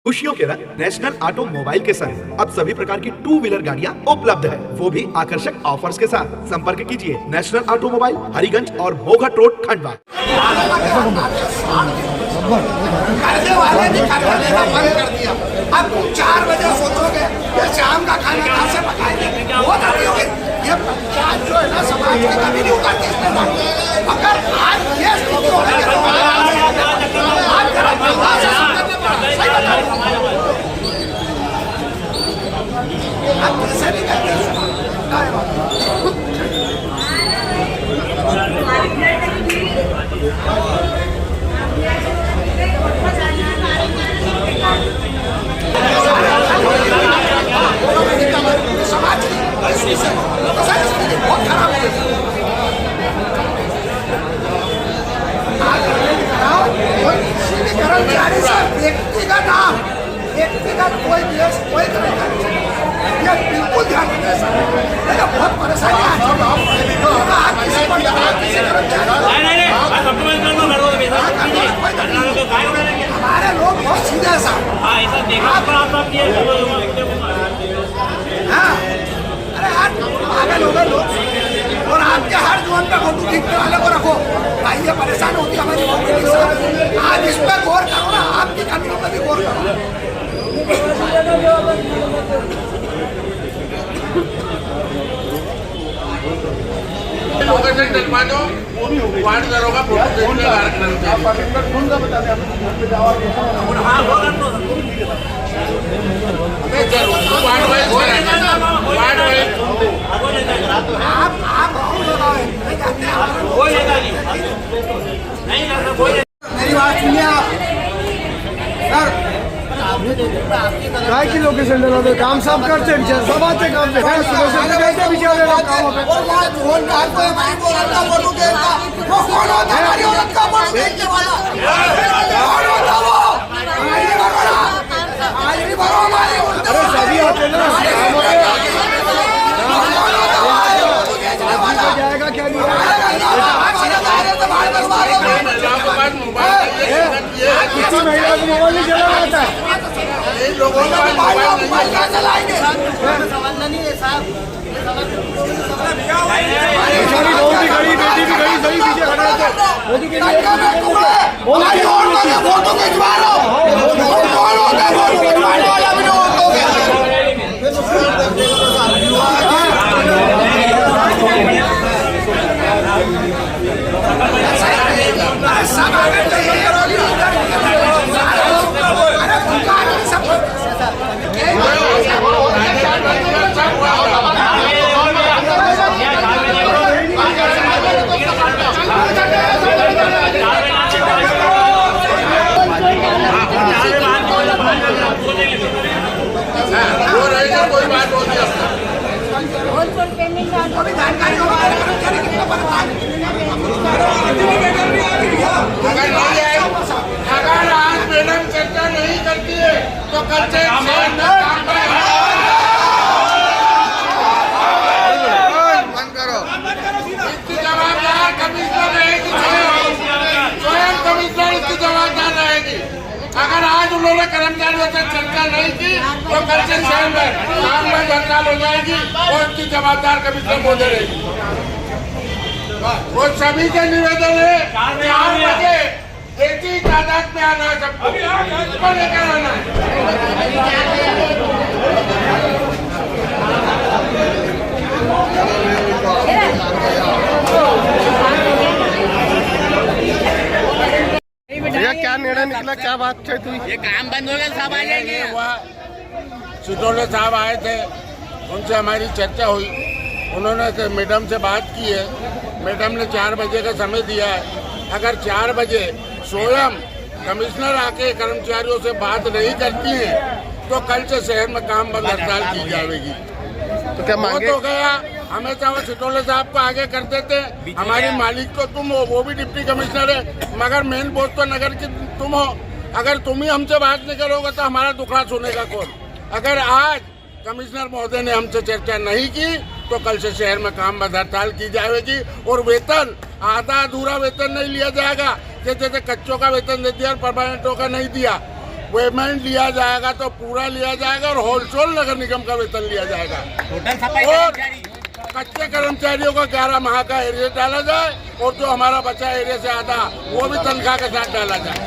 खुशियों के रंग नेशनल ऑटोमोबाइल के संग अब सभी प्रकार की टू व्हीलर गाड़ियां उपलब्ध है, वो भी आकर्षक ऑफर्स के साथ। संपर्क कीजिए नेशनल ऑटोमोबाइल, हरिगंज और मोघट रोड, खंडवा। अब 4 बजे सोचोगे ये शाम का खाना कहाँ से पकाएंगे, वो नहीं होगी। ये पंचायत जो है ना समाज की कभी नहीं उतारती इसमें। अगर आज ये स्थिति हो रही है आज जरा बर्दाश्त सही बता रहा हूं। आप कैसे नहीं करते समाज की बहुत खराब है। कर्मचारी से व्यक्तिगत आप व्यक्तिगत कोई देश कोई करेगा, ये बिल्कुल ध्यान रखिए सर। ये बहुत परेशानी आ चुकी है। आप किसी को हमारे लोग बहुत सीधे साहब। अरे आज पागल हो गए लोग, और आपके हर जोन पे फोटो खींचने वाले को रखो भाई, ये परेशान होती है हमारी कम्युनिटी। आज इस पर गौर करो ना, आपकी घटनाओं पर भी गौर करो। लोकेशन डलवा दो, वार्ड दरोगा फोटो मेरी बात सुनिए आप सर। काय की लोकेशन देना तो काम सब करते हैं, सब आते काम पे सुबह से बैठे बेचारे लोग काम पे। और वहाँ जोन डाल को हमारी औरत का फोटो देगा, वो कौन होता है हमारी औरत का फोटो देखने वाला? कौन होता वो? आईडी भरो हमारी औरत। अरे सभी आते ना जाएगा क्या नहीं किसी महिला को मोबाइल नहीं चला जाता है। लोगों ने मोबाइल क्या चलाएंगे? बेचारी बहू भी खड़ी, बेटी भी खड़ी, सभी पीछे खड़े रहते। मोदी के लिए हमारी औरतों के फोटो खिंचवा लो। कौन होता है फोटो खिंचवाने वाला? भी औरतों कोई बात होती है अगर आज मैडम चर्चा नहीं करती है तो कल से बंद करो। इसकी जवाबदार कमिश्नर रहेगी, स्वयं कमिश्नर इसकी जवाबदार रहेगी। अगर आज उन्होंने कर्मचारियों से चर्चा नहीं की तो कल से शहर में काम में हड़ताल हो जाएगी और इसकी जवाबदार कमिश्नर मोदी रहेगी। वो सभी के निवेदन है 4 बजे एक ही तादाद में आना है, सबको लेकर आना है। भैया क्या निर्णय निकला, क्या बात है? तू ये काम बंद हो गया, सब आ जाएंगे। सिटोले साहब आए थे, उनसे हमारी चर्चा हुई। उन्होंने मैडम से बात की है, मैडम ने 4 बजे का समय दिया है। अगर 4 बजे स्वयं कमिश्नर आके कर्मचारियों से बात नहीं करती हैं तो कल से शहर में काम बंद हड़ताल की जाएगी। तो क्या मांगे? वो तो गया, हमें चाहे सिटोले साहब को आगे कर देते। हमारी मालिक तो तुम हो, वो भी डिप्टी कमिश्नर है, मगर मेन बोस तो नगर की तुम हो। अगर तुम ही हमसे बात नहीं करोगे तो हमारा दुखड़ा सुनेगा कौन? अगर आज कमिश्नर महोदय ने हमसे चर्चा नहीं की तो कल से शहर में काम बंद हड़ताल की जाएगी और वेतन आधा अधूरा वेतन नहीं लिया जाएगा। जैसे कच्चों का वेतन दे दिया और परमानेंटों का नहीं दिया। पेमेंट लिया जाएगा तो पूरा लिया जाएगा और होलसेल नगर निगम का वेतन लिया जाएगा। टोटल सफाई और कर्मचारी कच्चे कर्मचारियों को 11 माह का एरिया डाला जाए और जो हमारा बचा एरिया से आधा वो भी तनख्वाह के साथ डाला जाए।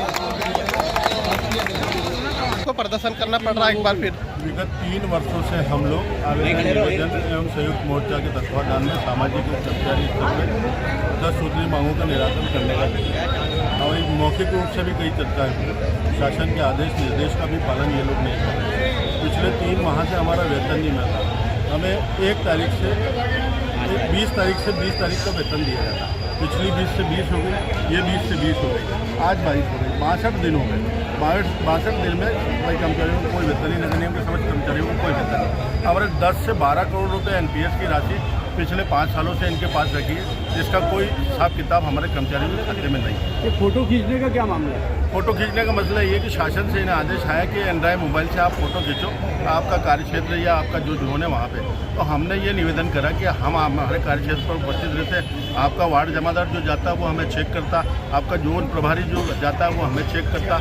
को प्रदर्शन करना पड़ रहा है एक बार फिर। विगत 3 वर्षों से हम लोग आवेदन निवेदन एवं संयुक्त मोर्चा के तत्वाधान में सामाजिक और कर्मचारी स्तर पर 10 सूत्री मांगों का निराकरण करने का और मौखिक रूप से भी कई चर्चाएं हुई। शासन के आदेश निर्देश का भी पालन ये लोग नहीं कर रहे। पिछले 3 माह से हमारा वेतन नहीं मिल रहा। हमें 1 तारीख से 20 तारीख से 20 तारीख का वेतन दिया जाता। पिछली 20 से 20 हो गई, ये 20 से 20 हो गई, आज 22 हो गई, 62 दिन हो गए। 62 दिन में भाई कर्मचारियों को कोई वेतन ही नहीं, निगम के समझ कर्मचारियों को कोई वेतन नहीं। हमारे 10 से 12 करोड़ रुपए एनपीएस की राशि पिछले 5 सालों से इनके पास रखी है, जिसका कोई हिसाब किताब हमारे कर्मचारियों के खाते में नहीं है। ये फोटो खींचने का क्या मामला है? फोटो खींचने का मसला ये है कि शासन से इन्हें आदेश आया कि एंड्रॉयड मोबाइल से आप फोटो खींचो आपका कार्यक्षेत्र या आपका जो जोन है वहाँ पे। तो हमने ये निवेदन करा कि हम हमारे कार्यक्षेत्र पर उपस्थित रहते हैं। आपका वार्ड जमादार जो जाता है वो हमें चेक करता, आपका जोन प्रभारी जो जाता है वो हमें चेक करता,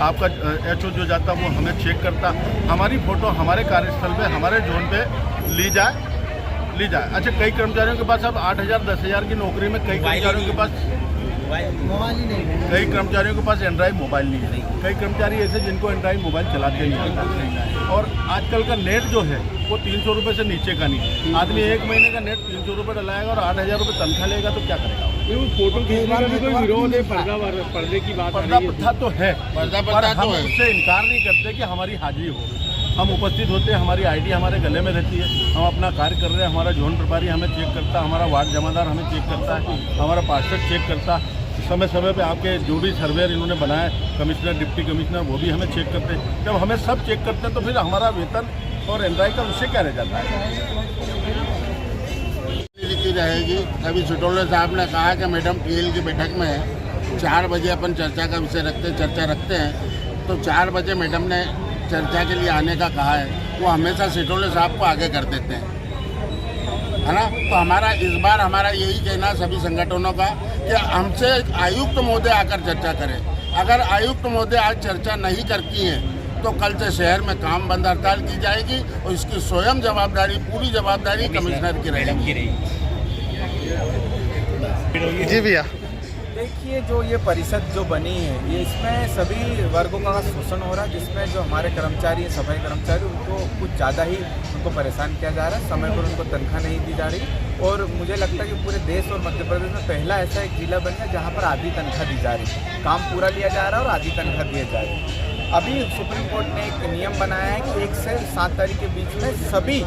आपका एचओ जो जाता है वो हमें चेक करता। हमारी फ़ोटो हमारे कार्यस्थल पे हमारे जोन पे ली जाए। अच्छा, कई कर्मचारियों के पास अब 8,000 10,000 की नौकरी में कई कर्मचारियों के पास एंड्रॉयड मोबाइल नहीं है। कई कर्मचारी ऐसे जिनको एंड्रॉयड मोबाइल चलाते नहीं आता। और आजकल का नेट जो है वो 300 रुपये से नीचे का नहीं। आदमी 1 महीने का नेट 300 रुपये डलाएगा और 8,000 रुपये तनख्वाह लेगा तो क्या करेगा? फोटो खींचने का भी कोई विरोध है? पर्दे की बात पर्दा प्रथा तो है, पर हम उससे इनकार नहीं करते कि हमारी हाजिरी हो। हम उपस्थित होते हैं, हमारी आईडी हमारे गले में रहती है, हम अपना कार्य कर रहे हैं। हमारा जोन प्रभारी हमें चेक करता, हमारा वार्ड जमादार हमें चेक करता है, हमारा पार्षद चेक करता। समय समय पे आपके जो भी सर्वेयर इन्होंने बनाए, कमिश्नर डिप्टी कमिश्नर, वो भी हमें चेक करते हैं। जब हमें सब चेक करते हैं तो फिर हमारा वेतन और एनराई का उससे क्या रह जाता है? रहेगी। अभी सिटोले साहब ने कहा कि मैडम टीएल की बैठक में 4 बजे अपन चर्चा का विषय चर्चा रखते हैं, तो 4 बजे मैडम ने चर्चा के लिए आने का कहा है। वो हमेशा सिटोले साहब को आगे कर देते हैं, है ना। तो हमारा इस बार हमारा यही कहना सभी संगठनों का कि हमसे आयुक्त महोदय आकर चर्चा करें। अगर आयुक्त महोदय आज चर्चा नहीं करती हैं तो कल से शहर में काम बंद हड़ताल की जाएगी और इसकी स्वयं जवाबदारी, पूरी जवाबदारी कमिश्नर की रहेगी। जी भैया, देखिए, जो ये परिषद जो बनी है, ये इसमें सभी वर्गों का शोषण हो रहा है, जिसमें जो हमारे कर्मचारी हैं, सफाई कर्मचारी, उनको कुछ ज़्यादा ही उनको परेशान किया जा रहा है। समय पर उनको तनख्वाह नहीं दी जा रही और मुझे लगता है कि पूरे देश और मध्य प्रदेश में पहला ऐसा एक जिला बन गया जहाँ पर आधी तनख्वाह दी जा रही है। काम पूरा लिया जा रहा है और आधी तनख्वाह दी जा रही है। अभी सुप्रीम कोर्ट ने एक नियम बनाया है कि 1 से 7 तारीख के बीच में सभी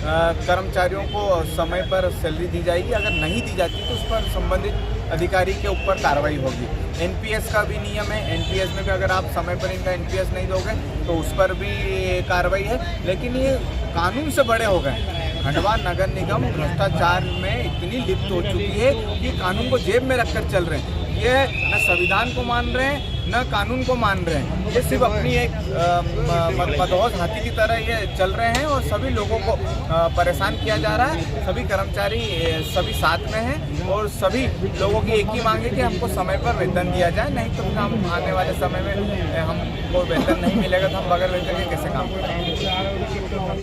कर्मचारियों को समय पर सैलरी दी जाएगी। अगर नहीं दी जाती तो उस पर संबंधित अधिकारी के ऊपर कार्रवाई होगी। एनपीएस का भी नियम है, एनपीएस में भी अगर आप समय पर इनका एनपीएस नहीं दोगे तो उस पर भी कार्रवाई है। लेकिन ये कानून से बड़े हो गए। खंडवा नगर निगम भ्रष्टाचार में इतनी लिप्त हो चुकी है कि कानून को जेब में रखकर चल रहे हैं। ये न संविधान को मान रहे हैं न कानून को मान रहे हैं। ये सिर्फ अपनी एक मदहोश हाथी की तरह ये चल रहे हैं और सभी लोगों को परेशान किया जा रहा है। सभी कर्मचारी सभी साथ में हैं और सभी लोगों की एक ही मांग है कि हमको समय पर वेतन दिया जाए, नहीं तो हम आने वाले समय में हमको वेतन नहीं मिलेगा तो हम बगैर वेतन के कैसे काम करेंगे।